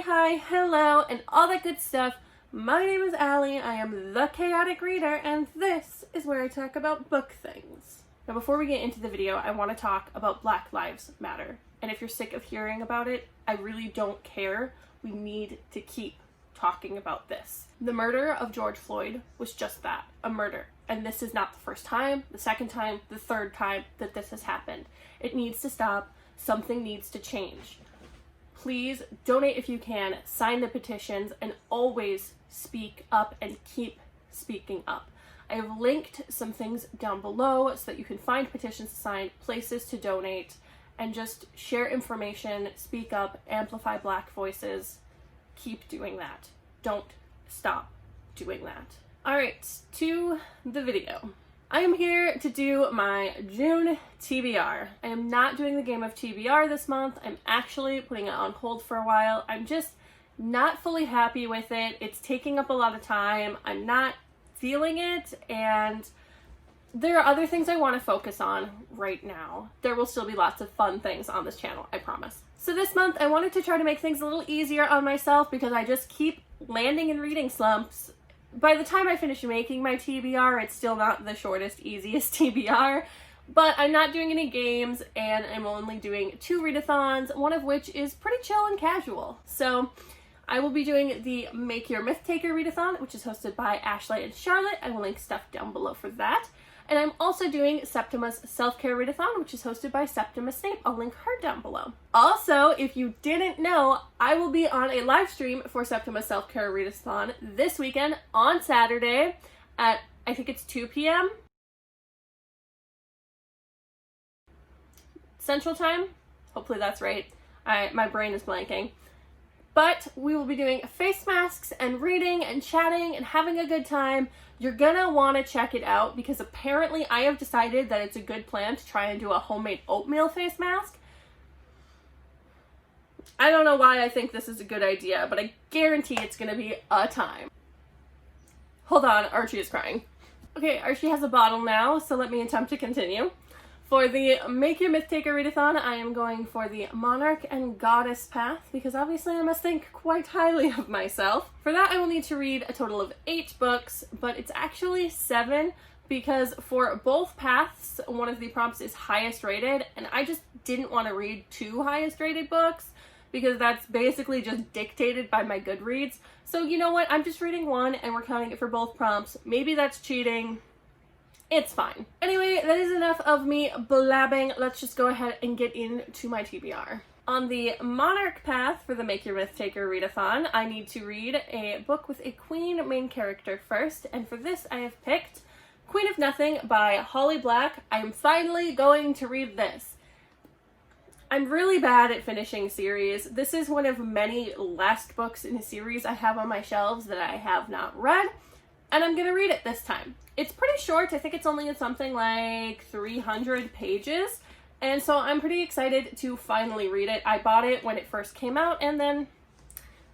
hi, hello, and all that good stuff. My name is Allie, I am the Chaotic Reader, and this is where I talk about book things. Now before we get into the video, I want to talk about Black Lives Matter. And if you're sick of hearing about it, I really don't care. We need to keep talking about this. The murder of George Floyd was just that, a murder. And this is not the first time, the second time, the third time that this has happened. It needs to stop. Something needs to change. Please donate if you can, sign the petitions, and always speak up and keep speaking up. I have linked some things down below so that you can find petitions to sign, places to donate, and just share information, speak up, amplify Black voices. Keep doing that. Don't stop doing that. Alright, to the video. I am here to do my June TBR. I am not doing the game of TBR this month. I'm actually putting it on hold for a while. I'm just not fully happy with it. It's taking up a lot of time. I'm not feeling it, and there are other things I want to focus on right now. There will still be lots of fun things on this channel, I promise. So this month I wanted to try to make things a little easier on myself because I just keep landing in reading slumps. By the time I finish making my TBR, it's still not the shortest, easiest TBR, but I'm not doing any games, and I'm only doing 2 readathons, one of which is pretty chill and casual. So I will be doing the Make Your MythTaker readathon, which is hosted by Ashley and Charlotte. I will link stuff down below for that. And I'm also doing Septima's SelfCare Readathon, which is hosted by Septima Snape. I'll link her down below. Also, if you didn't know, I will be on a live stream for Septima's SelfCare Readathon this weekend on Saturday at, I think it's 2 p.m. Central Time. Hopefully that's right. My brain is blanking. But we will be doing face masks and reading and chatting and having a good time. You're gonna want to check it out because apparently I have decided that it's a good plan to try and do a homemade oatmeal face mask. I don't know why I think this is a good idea, but I guarantee it's gonna be a time. Hold on, Archie is crying. Okay, Archie has a bottle now, so let me attempt to continue. For the Make Your MythTaker readathon, I am going for the Monarch and Goddess path because obviously I must think quite highly of myself. For that, I will need to read a total of 8 books, but it's actually 7 because for both paths, one of the prompts is highest rated, and I just didn't want to read 2 highest rated books because that's basically just dictated by my Goodreads. So you know what? I'm just reading 1 and we're counting it for both prompts. Maybe that's cheating. It's fine. Anyway, that is enough of me blabbing. Let's just go ahead and get into my TBR. On the Monarch path for the Make Your MythTaker readathon, I need to read a book with a queen main character first, and for this I have picked Queen of Nothing by Holly Black. I am finally going to read this. I'm really bad at finishing series. This is one of many last books in a series I have on my shelves that I have not read, and I'm gonna read it this time. It's pretty short. I think it's only something like 300 pages, and so I'm pretty excited to finally read it. I bought it when it first came out and then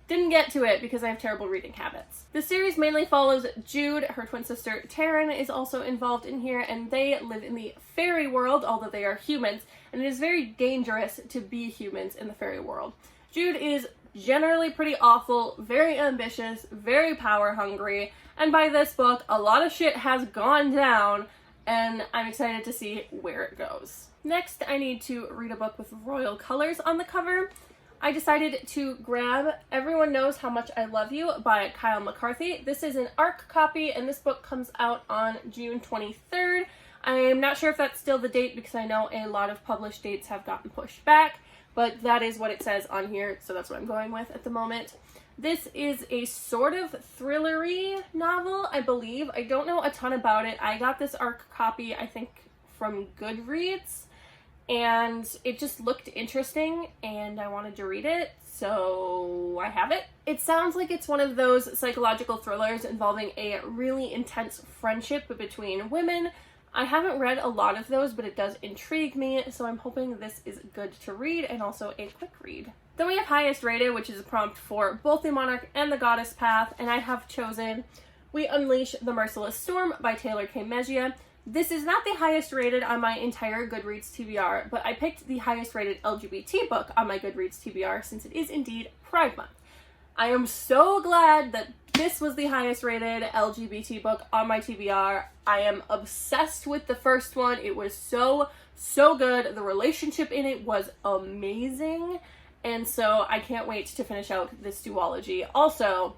didn't get to it because I have terrible reading habits. The series mainly follows Jude. Her twin sister Taryn is also involved in here, and they live in the fairy world, although they are humans, and it is very dangerous to be humans in the fairy world. Jude is generally pretty awful, very ambitious, very power hungry, and by this book, a lot of shit has gone down, and I'm excited to see where it goes. Next, I need to read a book with royal colors on the cover. I decided to grab Everyone Knows How Much I Love You by Kyle McCarthy. This is an ARC copy, and this book comes out on June 23rd. I'm not sure if that's still the date because I know a lot of published dates have gotten pushed back, but that is what it says on here, so that's what I'm going with at the moment. This is a sort of thrillery novel, I believe. I don't know a ton about it. I got this ARC copy, I think, from Goodreads, and it just looked interesting, and I wanted to read it, so I have it. It sounds like it's one of those psychological thrillers involving a really intense friendship between women. I haven't read a lot of those, but it does intrigue me, so I'm hoping this is good to read and also a quick read. Then we have highest rated, which is a prompt for both the Monarch and the Goddess path, and I have chosen We Unleash the Merciless Storm by Taylor K. Mejia. This is not the highest rated on my entire Goodreads TBR, but I picked the highest rated LGBT book on my Goodreads TBR since it is indeed Pride Month. I am so glad that this was the highest rated LGBT book on my TBR. I am obsessed with the first one. It was so good. The relationship in it was amazing. And so I can't wait to finish out this duology. Also,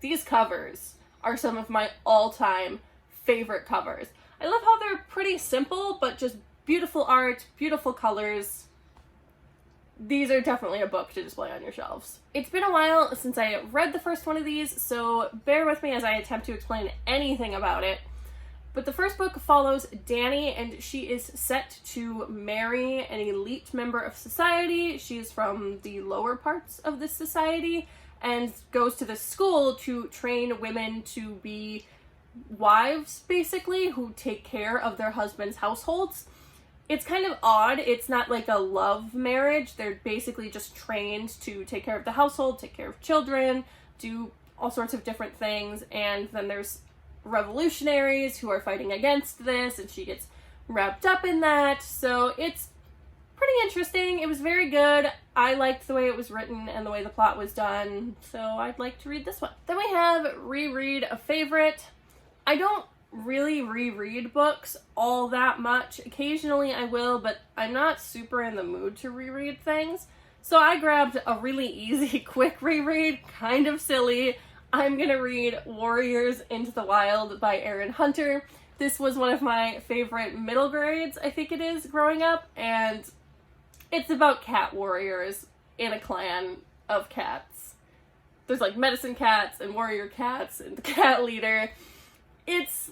these covers are some of my all-time favorite covers. I love how they're pretty simple, but just beautiful art, beautiful colors. These are definitely a book to display on your shelves. It's been a while since I read the first one of these, so bear with me as I attempt to explain anything about it. But the first book follows Danny, and she is set to marry an elite member of society. She's from the lower parts of this society and goes to this school to train women to be wives, basically, who take care of their husbands' households. It's kind of odd. It's not like a love marriage. They're basically just trained to take care of the household, take care of children, do all sorts of different things. And then there's revolutionaries who are fighting against this, and she gets wrapped up in that. So it's pretty interesting. It was very good. I liked the way it was written and the way the plot was done, so I'd like to read this one. Then we have Reread, a favorite. I don't really reread books all that much. Occasionally I will, but I'm not super in the mood to reread things. So I grabbed a really easy, quick reread, kind of silly. I'm gonna read Warriors Into the Wild by Erin Hunter. This was one of my favorite middle grades, I think it is, growing up, and it's about cat warriors in a clan of cats. There's like medicine cats and warrior cats and the cat leader. It's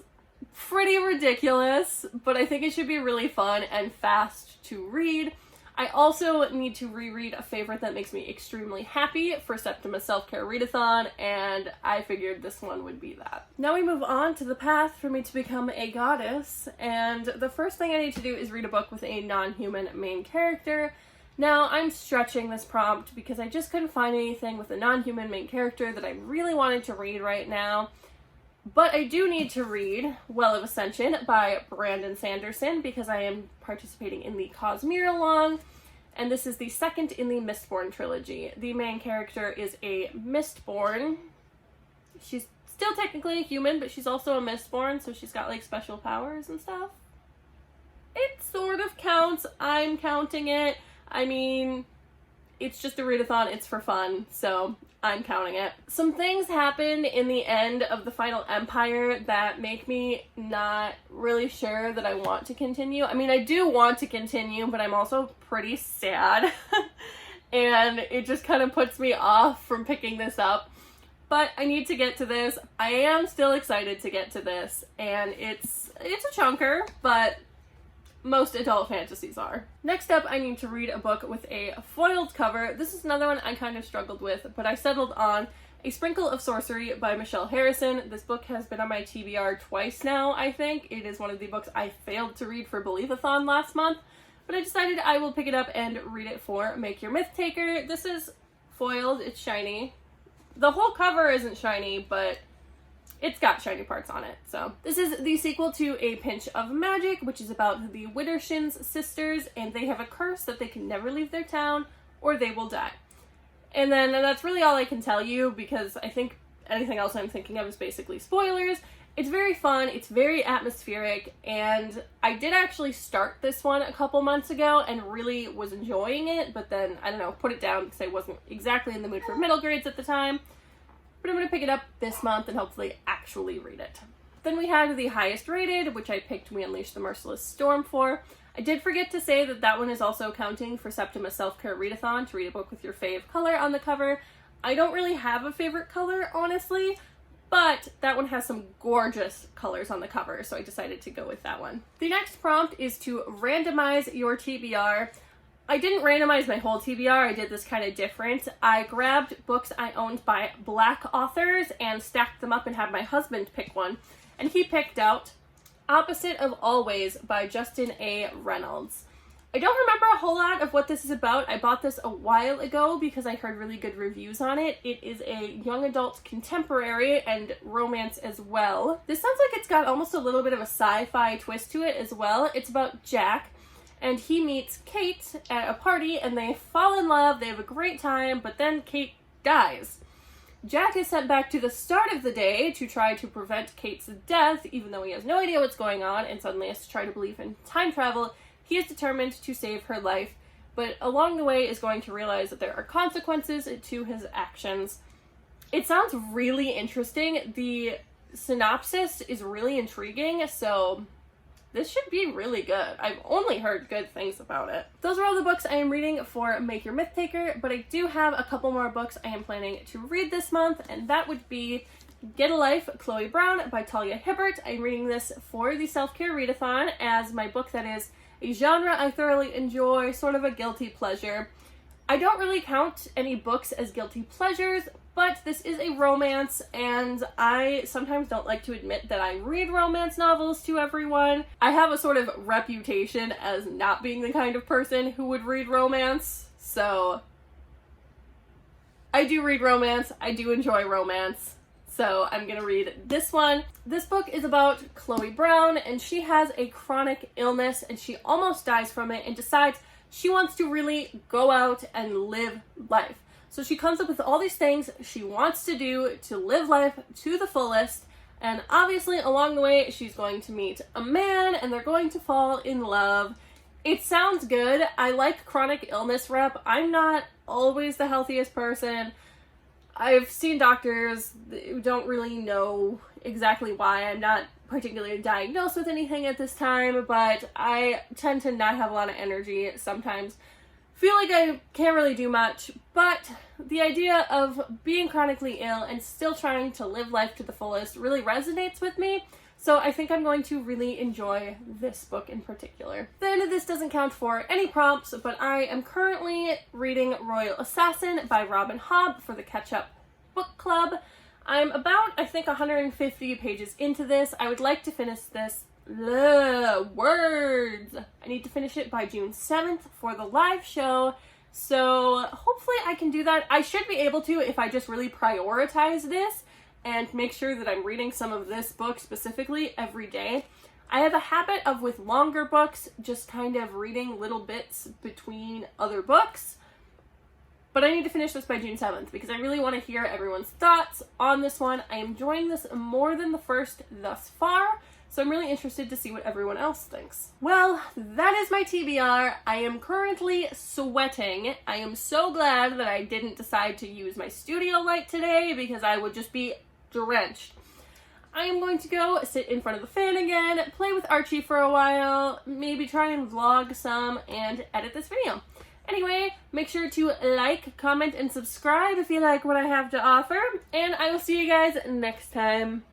pretty ridiculous, but I think it should be really fun and fast to read. I also need to reread a favorite that makes me extremely happy for Septima's SelfCare Readathon, and I figured this one would be that. Now we move on to the path for me to become a goddess, and the first thing I need to do is read a book with a non-human main character. Now, I'm stretching this prompt because I just couldn't find anything with a non-human main character that I really wanted to read right now. But I do need to read Well of Ascension by Brandon Sanderson because I am participating in the Cosmere Along, and this is the second in the Mistborn trilogy. The main character is a Mistborn. She's still technically a human, but she's also a Mistborn, so she's got like special powers and stuff. It sort of counts. I'm counting it. I mean, it's just a readathon, it's for fun, so I'm counting it. Some things happen in the end of the Final Empire that make me not really sure that I want to continue. I mean, I do want to continue, but I'm also pretty sad. And it just kind of puts me off from picking this up. But I need to get to this. I am still excited to get to this, and it's a chunker, but most adult fantasies are. Next up, I need to read a book with a foiled cover. This is another one I kind of struggled with, but I settled on A Sprinkle of Sorcery by Michelle Harrison. This book has been on my TBR twice now, I think. It is one of the books I failed to read for Readathon last month, but I decided I will pick it up and read it for Make Your MythTaker. This is foiled, it's shiny. The whole cover isn't shiny, but it's got shiny parts on it. So this is the sequel to A Pinch of Magic, which is about the Widdershins sisters, and they have a curse that they can never leave their town or they will die. And then that's really all I can tell you, because I think anything else I'm thinking of is basically spoilers. It's very fun, it's very atmospheric, and I did actually start this one a couple months ago and really was enjoying it, but then, I don't know, put it down because I wasn't exactly in the mood for middle grades at the time. But I'm going to pick it up this month and hopefully actually read it. Then we had the highest rated, which I picked We Unleash the Merciless Storm for. I did forget to say that that one is also counting for Septima's SelfCare Readathon, to read a book with your fave color on the cover. I don't really have a favorite color, honestly, but that one has some gorgeous colors on the cover, so I decided to go with that one. The next prompt is to randomize your TBR. I didn't randomize my whole TBR, I did this kind of different. I grabbed books I owned by Black authors and stacked them up and had my husband pick one. And he picked out Opposite of Always by Justin A. Reynolds. I don't remember a whole lot of what this is about. I bought this a while ago because I heard really good reviews on it. It is a young adult contemporary and romance as well. This sounds like it's got almost a little bit of a sci-fi twist to it as well. It's about Jack, and he meets Kate at a party, and they fall in love, they have a great time, but then Kate dies. Jack is sent back to the start of the day to try to prevent Kate's death, even though he has no idea what's going on and suddenly has to try to believe in time travel. He is determined to save her life, but along the way is going to realize that there are consequences to his actions. It sounds really interesting. The synopsis is really intriguing, so this should be really good. I've only heard good things about it. Those are all the books I am reading for Make Your Myth-Taker, but I do have a couple more books I am planning to read this month, and that would be Get a Life, Chloe Brown by Talia Hibbert. I'm reading this for the SelfCare Readathon as my book that is a genre I thoroughly enjoy, sort of a guilty pleasure. I don't really count any books as guilty pleasures, but this is a romance, and I sometimes don't like to admit that I read romance novels to everyone. I have a sort of reputation as not being the kind of person who would read romance, so I do read romance, I do enjoy romance, so I'm gonna read this one. This book is about Chloe Brown, and she has a chronic illness, and she almost dies from it and decides she wants to really go out and live life. So she comes up with all these things she wants to do to live life to the fullest, and obviously along the way she's going to meet a man and they're going to fall in love. It sounds good. I like chronic illness rep. I'm not always the healthiest person. I've seen doctors who don't really know exactly why. I'm not particularly diagnosed with anything at this time, but I tend to not have a lot of energy sometimes. Feel like I can't really do much, but the idea of being chronically ill and still trying to live life to the fullest really resonates with me, so I think I'm going to really enjoy this book in particular. Then this doesn't count for any prompts, but I am currently reading Royal Assassin by Robin Hobb for the Catch-Up Book Club. I'm about, I think, 150 pages into this. I would like to finish this. Words! I need to finish it by June 7th for the live show, so hopefully I can do that. I should be able to if I just really prioritize this and make sure that I'm reading some of this book specifically every day. I have a habit of, with longer books, just kind of reading little bits between other books. But I need to finish this by June 7th because I really want to hear everyone's thoughts on this one. I am enjoying this more than the first thus far, so I'm really interested to see what everyone else thinks. Well, that is my TBR. I am currently sweating. I am so glad that I didn't decide to use my studio light today because I would just be drenched. I am going to go sit in front of the fan again, play with Archie for a while, maybe try and vlog some, and edit this video. Anyway, make sure to like, comment, and subscribe if you like what I have to offer, and I will see you guys next time.